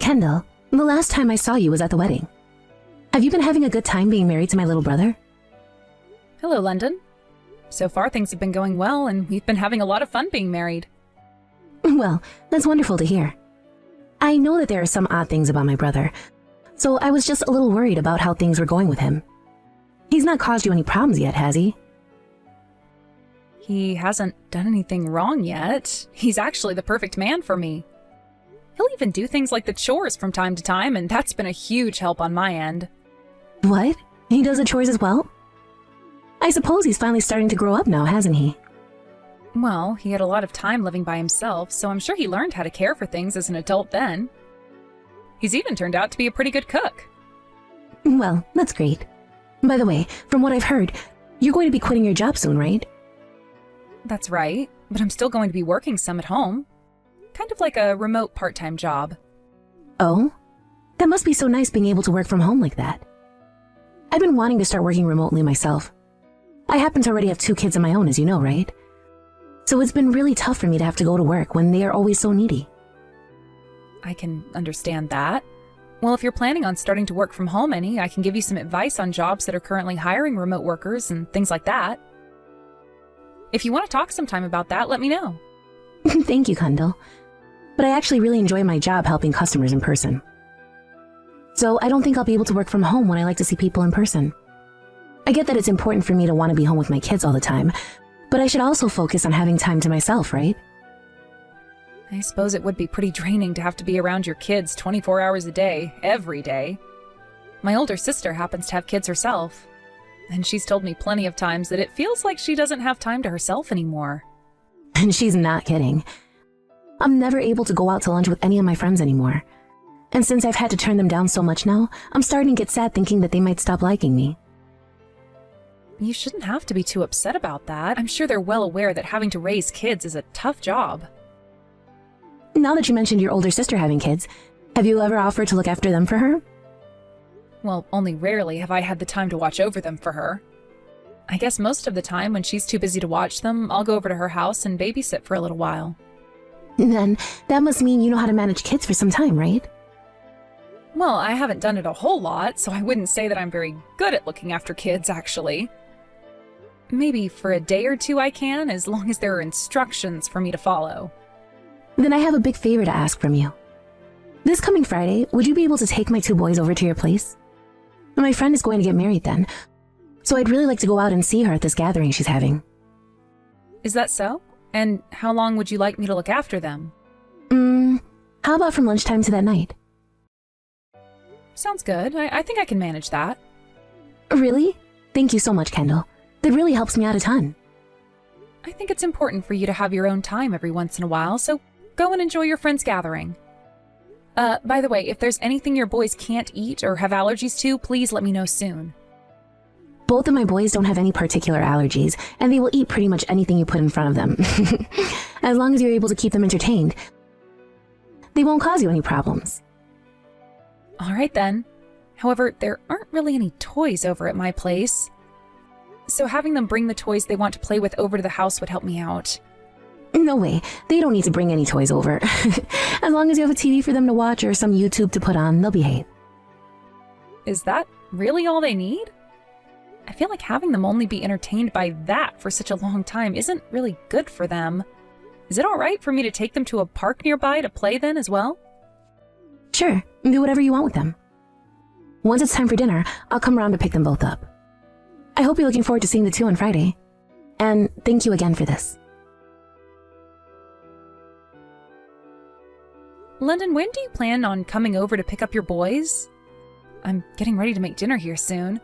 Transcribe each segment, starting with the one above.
Kendall, the last time I saw you was at the wedding. Have you been having a good time being married to my little brother? Hello, London. So far, things have been going well, and we've been having a lot of fun being married. Well, that's wonderful to hear. I know that there are some odd things about my brother, so I was just a little worried about how things were going with him. He's not caused you any problems yet, has he? He hasn't done anything wrong yet. He's actually the perfect man for me. He'll even do things like the chores from time to time, and that's been a huge help on my end. What? He does the chores as well? I suppose he's finally starting to grow up now, hasn't he? Well, he had a lot of time living by himself, so I'm sure he learned how to care for things as an adult then. He's even turned out to be a pretty good cook. Well, that's great. By the way, from what I've heard, you're going to be quitting your job soon, right? That's right, but I'm still going to be working some at home. Kind of like a remote part-time job. Oh? That must be so nice being able to work from home like that. I've been wanting to start working remotely myself. I happen to already have 2 kids of my own, as you know, right? So it's been really tough for me to have to go to work when they are always so needy. I can understand that. Well, if you're planning on starting to work from home any, I can give you some advice on jobs that are currently hiring remote workers and things like that. If you want to talk sometime about that, let me know. Thank you, Kendall. But I actually really enjoy my job helping customers in person. So I don't think I'll be able to work from home when I like to see people in person. I get that it's important for me to want to be home with my kids all the time, but I should also focus on having time to myself, right? I suppose it would be pretty draining to have to be around your kids 24 hours a day, every day. My older sister happens to have kids herself, and she's told me plenty of times that it feels like she doesn't have time to herself anymore. And she's not kidding. I'm never able to go out to lunch with any of my friends anymore. And since I've had to turn them down so much now, I'm starting to get sad thinking that they might stop liking me. You shouldn't have to be too upset about that. I'm sure they're well aware that having to raise kids is a tough job. Now that you mentioned your older sister having kids, have you ever offered to look after them for her? Well, only rarely have I had the time to watch over them for her. I guess most of the time when she's too busy to watch them, I'll go over to her house and babysit for a little while. Then that must mean you know how to manage kids for some time, right? Well, I haven't done it a whole lot, so I wouldn't say that I'm very good at looking after kids, actually. Maybe for a day or two I can, as long as there are instructions for me to follow. Then I have a big favor to ask from you. This coming Friday, would you be able to take my 2 boys over to your place? My friend is going to get married then, so I'd really like to go out and see her at this gathering she's having. Is that so? And how long would you like me to look after them? How about from lunchtime to that night? Sounds good. I think I can manage that. Really? Thank you so much, Kendall. That really helps me out a ton. I think it's important for you to have your own time every once in a while, so go and enjoy your friend's gathering. By the way, if there's anything your boys can't eat or have allergies to, please let me know soon. Both of my boys don't have any particular allergies, and they will eat pretty much anything you put in front of them. As long as you're able to keep them entertained, they won't cause you any problems. All right then. However, there aren't really any toys over at my place. So having them bring the toys they want to play with over to the house would help me out. No way. They don't need to bring any toys over. As long as you have a TV for them to watch or some YouTube to put on, they'll behave. Is that really all they need? I feel like having them only be entertained by that for such a long time isn't really good for them. Is it all right for me to take them to a park nearby to play then as well? Sure, do whatever you want with them. Once it's time for dinner, I'll come around to pick them both up. I hope you're looking forward to seeing the 2 on Friday. And thank you again for this. London, when do you plan on coming over to pick up your boys? I'm getting ready to make dinner here soon.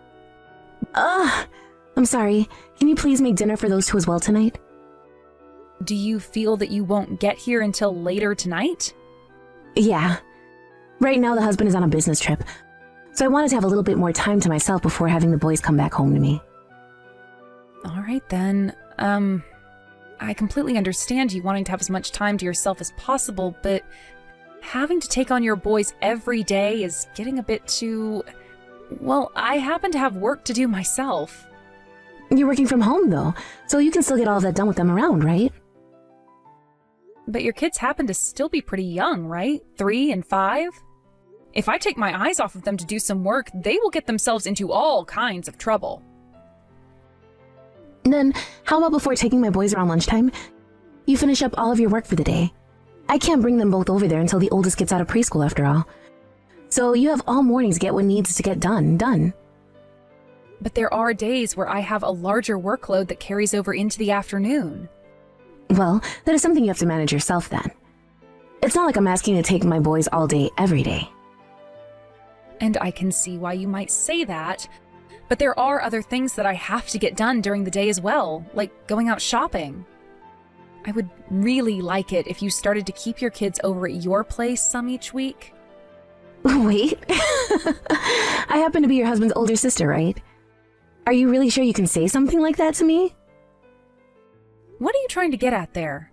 I'm sorry. Can you please make dinner for those 2 as well tonight? Do you feel that you won't get here until later tonight? Yeah. Right now the husband is on a business trip, so I wanted to have a little bit more time to myself before having the boys come back home to me. All right then. I completely understand you wanting to have as much time to yourself as possible, but having to take on your boys every day is getting a bit too... Well, I happen to have work to do myself. You're working from home, though, so you can still get all of that done with them around, right? But your kids happen to still be pretty young, right? 3 and 5? If I take my eyes off of them to do some work, they will get themselves into all kinds of trouble. Then, how about before taking my boys around lunchtime, you finish up all of your work for the day? I can't bring them both over there until the oldest gets out of preschool after all. So you have all morning to get what needs to get done. But there are days where I have a larger workload that carries over into the afternoon. Well, that is something you have to manage yourself then. It's not like I'm asking you to take my boys all day, every day. And I can see why you might say that, but there are other things that I have to get done during the day as well, like going out shopping. I would really like it if you started to keep your kids over at your place some each week. Wait, I happen to be your husband's older sister, right? Are you really sure you can say something like that to me? What are you trying to get at there?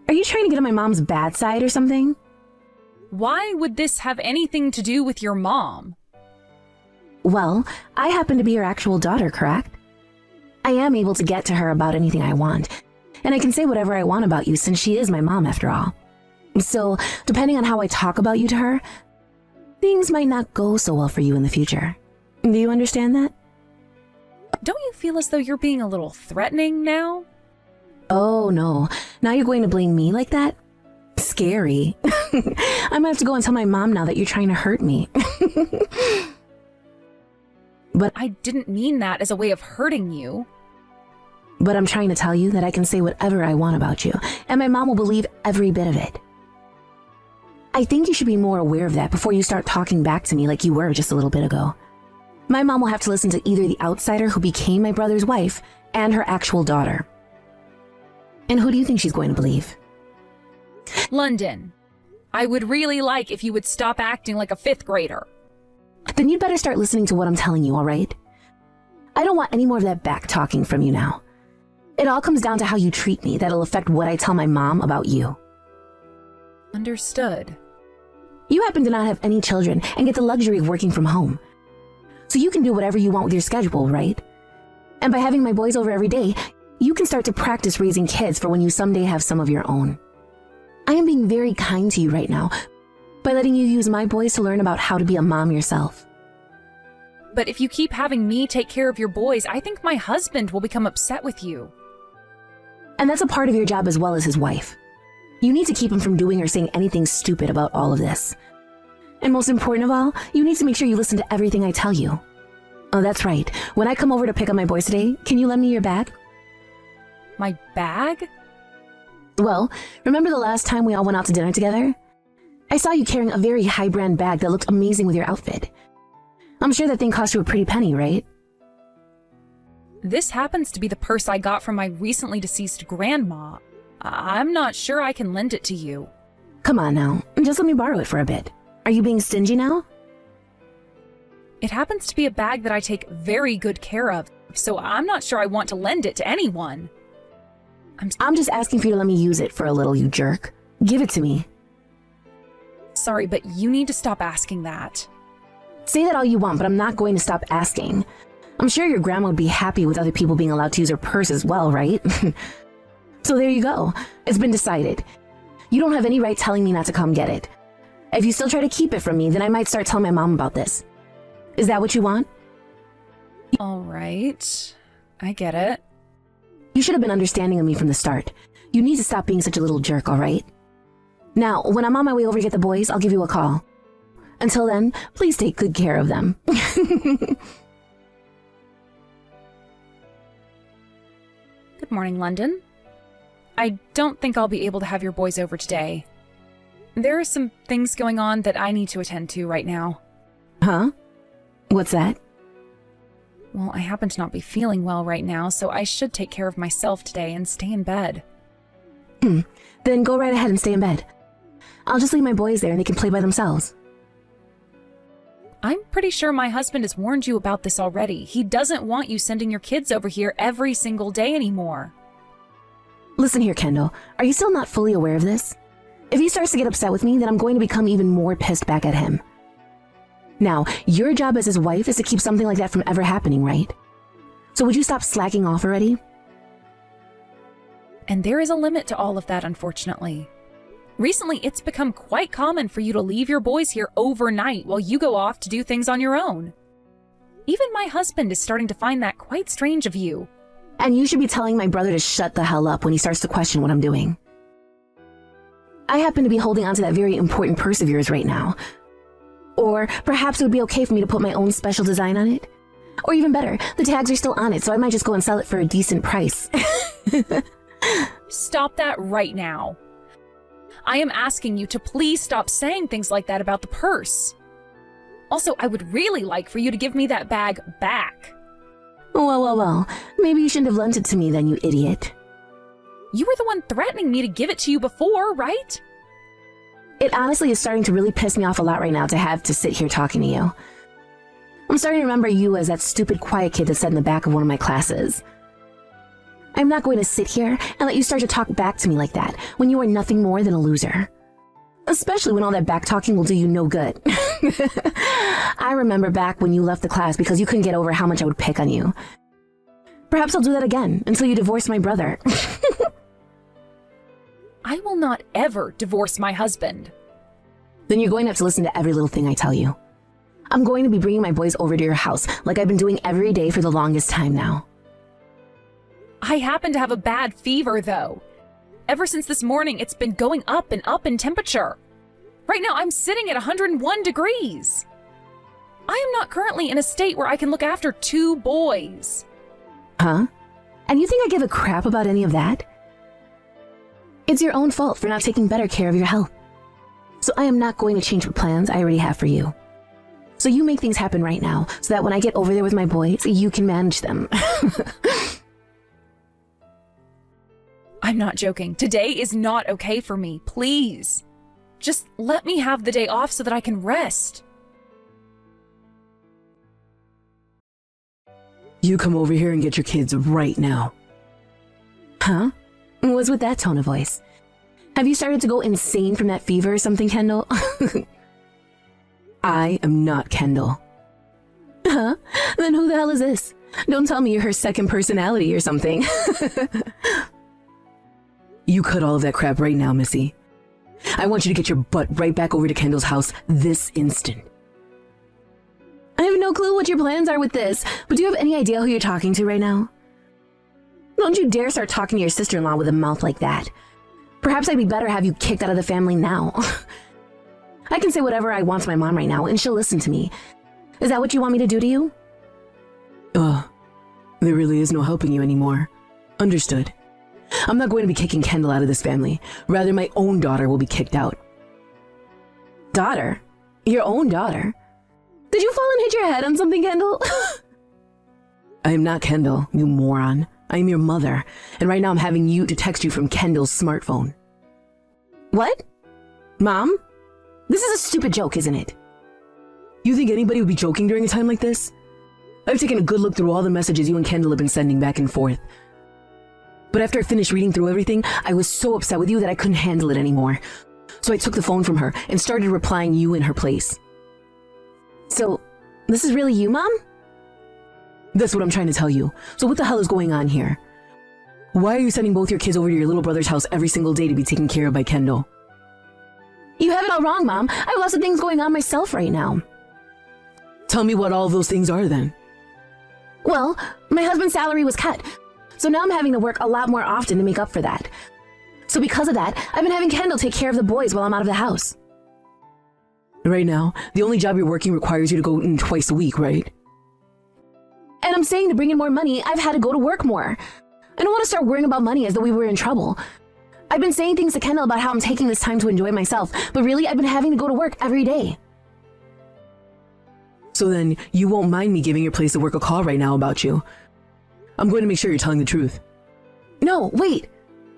Are you trying to get on my mom's bad side or something? Why would this have anything to do with your mom? Well, I happen to be her actual daughter, correct? I am able to get to her about anything I want, and I can say whatever I want about you since she is my mom after all. So, depending on how I talk about you to her, things might not go so well for you in the future. Do you understand that? Don't you feel as though you're being a little threatening now? Oh no, now you're going to blame me like that? Scary. I'm gonna have to go and tell my mom now that you're trying to hurt me. But I didn't mean that as a way of hurting you. But I'm trying to tell you that I can say whatever I want about you, and my mom will believe every bit of it. I think you should be more aware of that before you start talking back to me like you were just a little bit ago. My mom will have to listen to either the outsider who became my brother's wife and her actual daughter. And who do you think she's going to believe? London, I would really like if you would stop acting like a fifth grader. Then you'd better start listening to what I'm telling you, all right? I don't want any more of that back talking from you now. It all comes down to how you treat me that'll affect what I tell my mom about you. Understood. You happen to not have any children and get the luxury of working from home. So you can do whatever you want with your schedule, right? And by having my boys over every day, you can start to practice raising kids for when you someday have some of your own. I am being very kind to you right now by letting you use my boys to learn about how to be a mom yourself. But if you keep having me take care of your boys, I think my husband will become upset with you. And that's a part of your job as well as his wife. You need to keep him from doing or saying anything stupid about all of this. And most important of all, you need to make sure you listen to everything I tell you. Oh, that's right. When I come over to pick up my boys today, can you lend me your bag? My bag? Well, remember the last time we all went out to dinner together? I saw you carrying a very high-brand bag that looked amazing with your outfit. I'm sure that thing cost you a pretty penny, right? This happens to be the purse I got from my recently deceased grandma. I'm not sure I can lend it to you. Come on now, just let me borrow it for a bit. Are you being stingy now? It happens to be a bag that I take very good care of, so I'm not sure I want to lend it to anyone. I'm just asking for you to let me use it for a little, you jerk. Give it to me. Sorry, but you need to stop asking that. Say that all you want, but I'm not going to stop asking. I'm sure your grandma would be happy with other people being allowed to use her purse as well, right? So there you go. It's been decided. You don't have any right telling me not to come get it. If you still try to keep it from me, then I might start telling my mom about this. Is that what you want? All right. I get it. You should have been understanding of me from the start. You need to stop being such a little jerk, all right? Now, when I'm on my way over to get the boys, I'll give you a call. Until then, please take good care of them. Good morning, London. I don't think I'll be able to have your boys over today. There are some things going on that I need to attend to right now. Huh? What's that? Well, I happen to not be feeling well right now, so I should take care of myself today and stay in bed. Then go right ahead and stay in bed. I'll just leave my boys there and they can play by themselves. I'm pretty sure my husband has warned you about this already. He doesn't want you sending your kids over here every single day anymore. Listen here, Kendall. Are you still not fully aware of this? If he starts to get upset with me, then I'm going to become even more pissed back at him. Now, your job as his wife is to keep something like that from ever happening, right? So would you stop slacking off already? And there is a limit to all of that, unfortunately. Recently, it's become quite common for you to leave your boys here overnight while you go off to do things on your own. Even my husband is starting to find that quite strange of you. And you should be telling my brother to shut the hell up when he starts to question what I'm doing. I happen to be holding on to that very important purse of yours right now. Or perhaps it would be okay for me to put my own special design on it. Or even better, the tags are still on it, so I might just go and sell it for a decent price. Stop that right now. I am asking you to please stop saying things like that about the purse. Also, I would really like for you to give me that bag back. Well, maybe you shouldn't have lent it to me then, you idiot. You were the one threatening me to give it to you before, right? It honestly is starting to really piss me off a lot right now to have to sit here talking to you. I'm starting to remember you as that stupid quiet kid that sat in the back of one of my classes. I'm not going to sit here and let you start to talk back to me like that when you are nothing more than a loser. Especially when all that back talking will do you no good. I remember back when you left the class because you couldn't get over how much I would pick on you. Perhaps I'll do that again until you divorce my brother. I will not ever divorce my husband. Then you're going to have to listen to every little thing I tell you. I'm going to be bringing my boys over to your house like I've been doing every day for the longest time now. I happen to have a bad fever, though. Ever since this morning, it's been going up and up in temperature. Right now, I'm sitting at 101 degrees. I am not currently in a state where I can look after 2 boys. Huh? And you think I give a crap about any of that? It's your own fault for not taking better care of your health. So I am not going to change the plans I already have for you. So you make things happen right now, so that when I get over there with my boys, you can manage them. I'm not joking. Today is not okay for me. Please. Just let me have the day off so that I can rest. You come over here and get your kids right now. Huh? What's with that tone of voice? Have you started to go insane from that fever or something, Kendall? I am not Kendall. Huh? Then who the hell is this? Don't tell me you're her second personality or something. You cut all of that crap right now, Missy. I want you to get your butt right back over to Kendall's house this instant. I have no clue what your plans are with this, but do you have any idea who you're talking to right now? Don't you dare start talking to your sister-in-law with a mouth like that. Perhaps I'd be better have you kicked out of the family now. I can say whatever I want to my mom right now, and she'll listen to me. Is that what you want me to do to you? There really is no helping you anymore. Understood. I'm not going to be kicking Kendall out of this family. Rather, my own daughter will be kicked out. Daughter? Your own daughter? Did you fall and hit your head on something, Kendall? I am not Kendall, you moron. I am your mother, and right now I'm having you to text you from Kendall's smartphone. What? Mom? This is a stupid joke, isn't it? You think anybody would be joking during a time like this? I've taken a good look through all the messages you and Kendall have been sending back and forth. But after I finished reading through everything, I was so upset with you that I couldn't handle it anymore. So I took the phone from her and started replying you in her place. So, this is really you, Mom? That's what I'm trying to tell you. So what the hell is going on here? Why are you sending both your kids over to your little brother's house every single day to be taken care of by Kendall? You have it all wrong, Mom. I have lots of things going on myself right now. Tell me what all of those things are then. Well, my husband's salary was cut. So now I'm having to work a lot more often to make up for that. So because of that, I've been having Kendall take care of the boys while I'm out of the house. Right now, the only job you're working requires you to go in twice a week, right? And I'm saying to bring in more money, I've had to go to work more. I don't want to start worrying about money as though we were in trouble. I've been saying things to Kendall about how I'm taking this time to enjoy myself, but really I've been having to go to work every day. So then, you won't mind me giving your place of work a call right now about you. I'm going to make sure you're telling the truth. No, wait.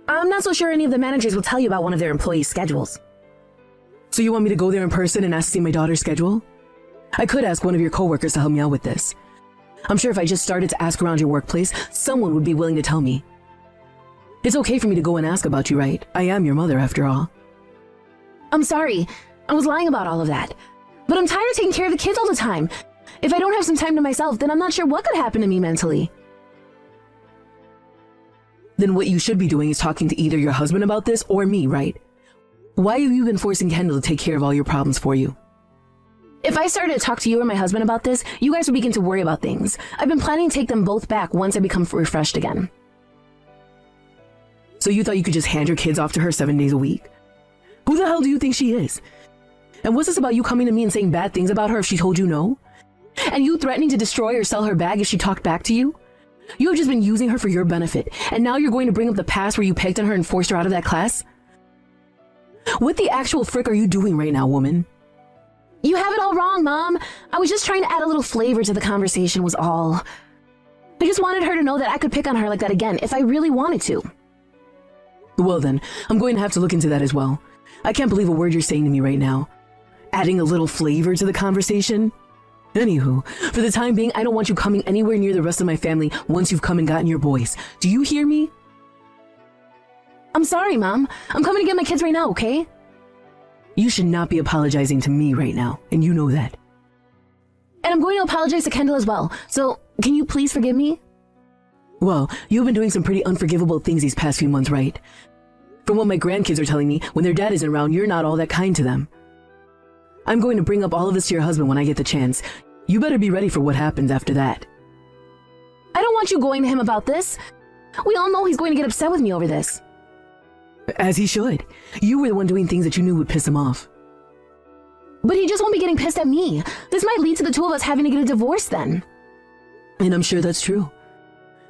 I'm not so sure any of the managers will tell you about one of their employees' schedules. So you want me to go there in person and ask to see my daughter's schedule? I could ask one of your coworkers to help me out with this. I'm sure if I just started to ask around your workplace, someone would be willing to tell me. It's okay for me to go and ask about you, right? I am your mother, after all. I'm sorry. I was lying about all of that. But I'm tired of taking care of the kids all the time. If I don't have some time to myself, then I'm not sure what could happen to me mentally. Then what you should be doing is talking to either your husband about this or me, right? Why have you been forcing Kendall to take care of all your problems for you? If I started to talk to you or my husband about this, you guys would begin to worry about things. I've been planning to take them both back once I become refreshed again. So you thought you could just hand your kids off to her 7 days a week? Who the hell do you think she is? And what's this about you coming to me and saying bad things about her if she told you no? And you threatening to destroy or sell her bag if she talked back to you? You have just been using her for your benefit, and now you're going to bring up the past where you pegged on her and forced her out of that class? What the actual frick are you doing right now, woman? You have it all wrong, Mom. I was just trying to add a little flavor to the conversation was all. I just wanted her to know that I could pick on her like that again if I really wanted to. Well then, I'm going to have to look into that as well. I can't believe a word you're saying to me right now. Adding a little flavor to the conversation? Anywho, for the time being, I don't want you coming anywhere near the rest of my family once you've come and gotten your boys. Do you hear me? I'm sorry, Mom. I'm coming to get my kids right now, okay? You should not be apologizing to me right now, and you know that. And I'm going to apologize to Kendall as well, so can you please forgive me? Well, you've been doing some pretty unforgivable things these past few months, right? From what my grandkids are telling me, when their dad isn't around, you're not all that kind to them. I'm going to bring up all of this to your husband when I get the chance. You better be ready for what happens after that. I don't want you going to him about this. We all know he's going to get upset with me over this. As he should. You were the one doing things that you knew would piss him off. But he just won't be getting pissed at me. This might lead to the two of us having to get a divorce then. And I'm sure that's true.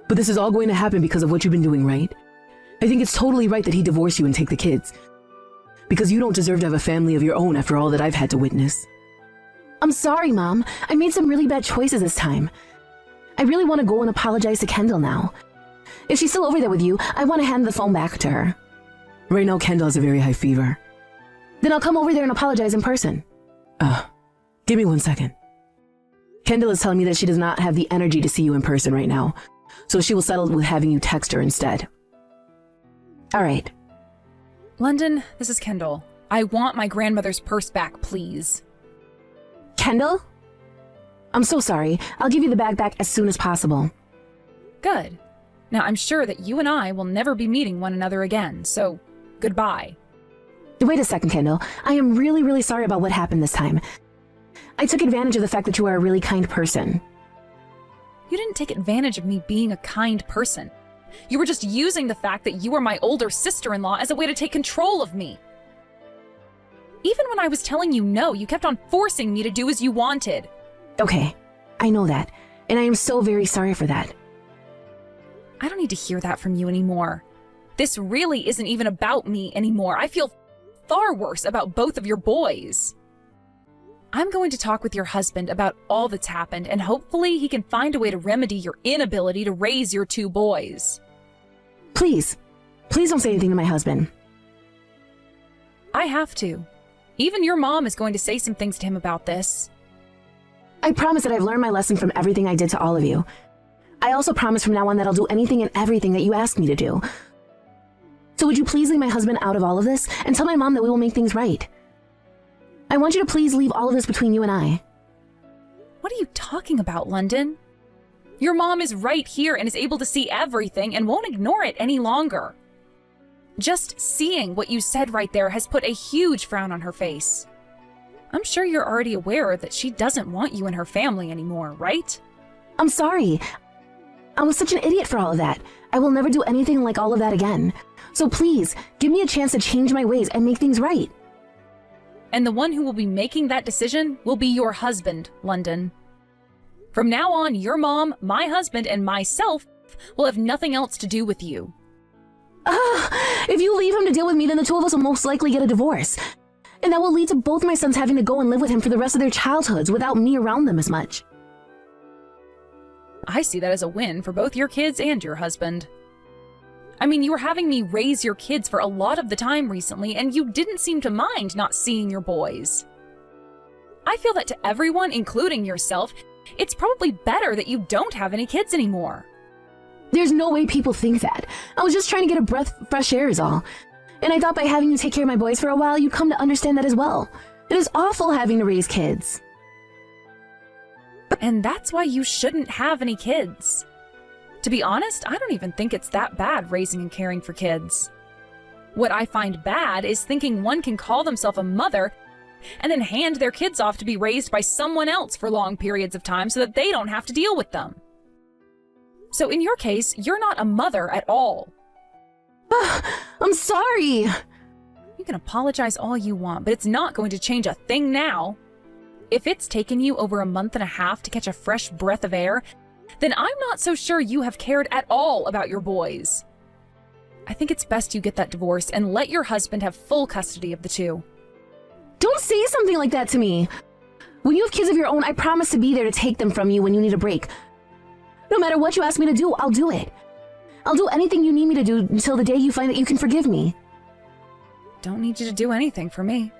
But this is all going to happen because of what you've been doing, right? I think it's totally right that he divorce you and take the kids. Because you don't deserve to have a family of your own after all that I've had to witness. I'm sorry, Mom. I made some really bad choices this time. I really want to go and apologize to Kendall now. If she's still over there with you, I want to hand the phone back to her. Right now, Kendall has a very high fever. Then I'll come over there and apologize in person. Give me 1 second. Kendall is telling me that she does not have the energy to see you in person right now, so she will settle with having you text her instead. All right. London, this is Kendall. I want my grandmother's purse back, please. Kendall? I'm so sorry. I'll give you the bag back as soon as possible. Good. Now, I'm sure that you and I will never be meeting one another again, so goodbye. Wait a second, Kendall. I am really, really sorry about what happened this time. I took advantage of the fact that you are a really kind person. You didn't take advantage of me being a kind person. You were just using the fact that you were my older sister-in-law as a way to take control of me. Even when I was telling you no, you kept on forcing me to do as you wanted. Okay, I know that, and I am so very sorry for that. I don't need to hear that from you anymore. This really isn't even about me anymore. I feel far worse about both of your boys. I'm going to talk with your husband about all that's happened, and hopefully he can find a way to remedy your inability to raise your two boys. Please don't say anything to my husband. I have to. Even your mom is going to say some things to him about this. I promise that I've learned my lesson from everything I did to all of you. I also promise from now on that I'll do anything and everything that you ask me to do. So would you please leave my husband out of all of this and tell my mom that we will make things right? I want you to please leave all of this between you and I. What are you talking about, London? Your mom is right here and is able to see everything and won't ignore it any longer. Just seeing what you said right there has put a huge frown on her face. I'm sure you're already aware that she doesn't want you in her family anymore, right? I'm sorry. I was such an idiot for all of that. I will never do anything like all of that again. So please, give me a chance to change my ways and make things right. And the one who will be making that decision will be your husband, London. From now on, your mom, my husband, and myself will have nothing else to do with you. If you leave him to deal with me, then the two of us will most likely get a divorce. And that will lead to both my sons having to go and live with him for the rest of their childhoods without me around them as much. I see that as a win for both your kids and your husband. I mean, you were having me raise your kids for a lot of the time recently, and you didn't seem to mind not seeing your boys. I feel that to everyone, including yourself, it's probably better that you don't have any kids anymore. There's no way people think that. I was just trying to get a breath of fresh air is all. And I thought by having you take care of my boys for a while, you'd come to understand that as well. It is awful having to raise kids. And that's why you shouldn't have any kids. To be honest, I don't even think it's that bad raising and caring for kids. What I find bad is thinking one can call themselves a mother and then hand their kids off to be raised by someone else for long periods of time so that they don't have to deal with them. So in your case, you're not a mother at all. I'm sorry. You can apologize all you want, but it's not going to change a thing now. If it's taken you over a month and a half to catch a fresh breath of air, then I'm not so sure you have cared at all about your boys. I think it's best you get that divorce and let your husband have full custody of the two. Don't say something like that to me. When you have kids of your own, I promise to be there to take them from you when you need a break. No matter what you ask me to do, I'll do it. I'll do anything you need me to do until the day you find that you can forgive me. Don't need you to do anything for me.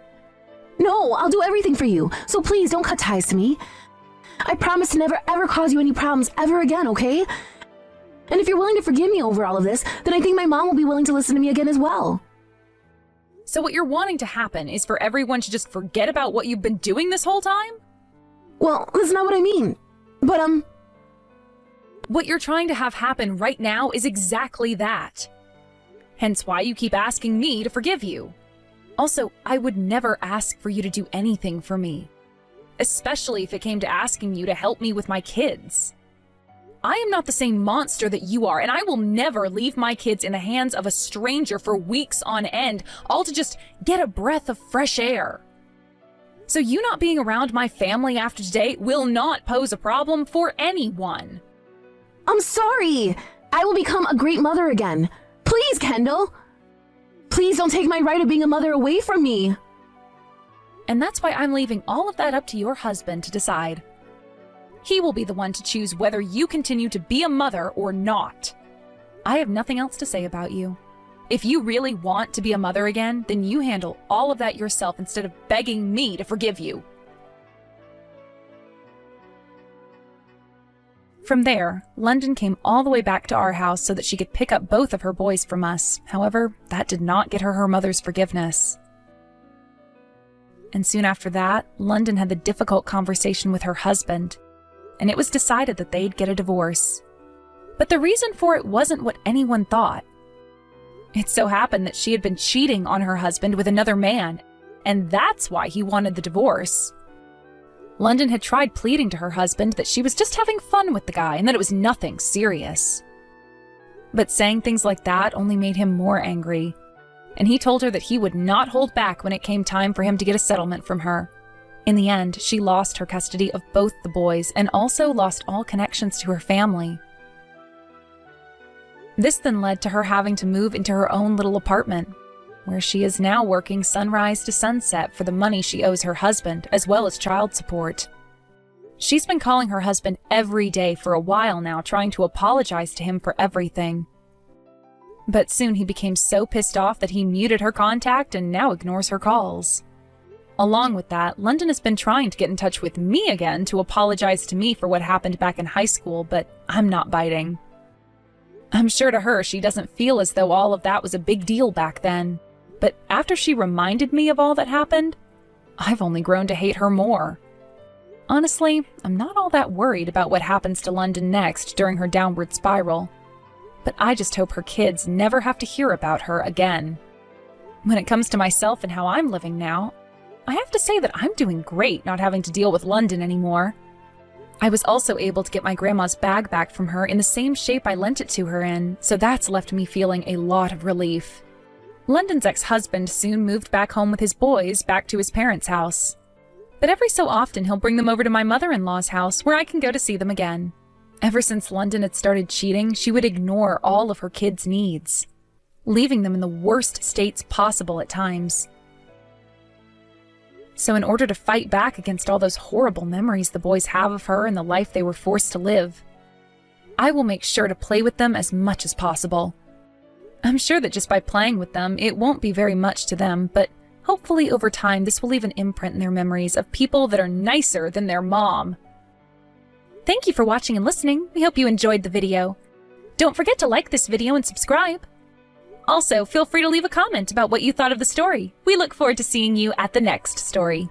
No, I'll do everything for you. So please don't cut ties to me. I promise to never ever cause you any problems ever again, okay? And if you're willing to forgive me over all of this, then I think my mom will be willing to listen to me again as well. So what you're wanting to happen is for everyone to just forget about what you've been doing this whole time? Well, that's not what I mean. But, What you're trying to have happen right now is exactly that. Hence why you keep asking me to forgive you. Also, I would never ask for you to do anything for me, especially if it came to asking you to help me with my kids. I am not the same monster that you are, and I will never leave my kids in the hands of a stranger for weeks on end, all to just get a breath of fresh air. So you not being around my family after today will not pose a problem for anyone. I'm sorry. I will become a great mother again. Please, Kendall. Please don't take my right of being a mother away from me. And that's why I'm leaving all of that up to your husband to decide. He will be the one to choose whether you continue to be a mother or not. I have nothing else to say about you. If you really want to be a mother again, then you handle all of that yourself instead of begging me to forgive you. From there, London came all the way back to our house so that she could pick up both of her boys from us. However, that did not get her mother's forgiveness. And soon after that, London had the difficult conversation with her husband, and it was decided that they'd get a divorce. But the reason for it wasn't what anyone thought. It so happened that she had been cheating on her husband with another man, and that's why he wanted the divorce. London had tried pleading to her husband that she was just having fun with the guy and that it was nothing serious. But saying things like that only made him more angry, and he told her that he would not hold back when it came time for him to get a settlement from her. In the end, she lost her custody of both the boys and also lost all connections to her family. This then led to her having to move into her own little apartment, where she is now working sunrise to sunset for the money she owes her husband, as well as child support. She's been calling her husband every day for a while now, trying to apologize to him for everything. But soon he became so pissed off that he muted her contact and now ignores her calls. Along with that, London has been trying to get in touch with me again to apologize to me for what happened back in high school, but I'm not biting. I'm sure to her she doesn't feel as though all of that was a big deal back then. But after she reminded me of all that happened, I've only grown to hate her more. Honestly, I'm not all that worried about what happens to London next during her downward spiral. But I just hope her kids never have to hear about her again. When it comes to myself and how I'm living now, I have to say that I'm doing great not having to deal with London anymore. I was also able to get my grandma's bag back from her in the same shape I lent it to her in, so that's left me feeling a lot of relief. London's ex-husband soon moved back home with his boys back to his parents' house. But every so often he'll bring them over to my mother-in-law's house where I can go to see them again. Ever since London had started cheating, she would ignore all of her kids' needs, leaving them in the worst states possible at times. So in order to fight back against all those horrible memories the boys have of her and the life they were forced to live, I will make sure to play with them as much as possible. I'm sure that just by playing with them, it won't be very much to them, but hopefully over time this will leave an imprint in their memories of people that are nicer than their mom. Thank you for watching and listening. We hope you enjoyed the video. Don't forget to like this video and subscribe. Also, feel free to leave a comment about what you thought of the story. We look forward to seeing you at the next story.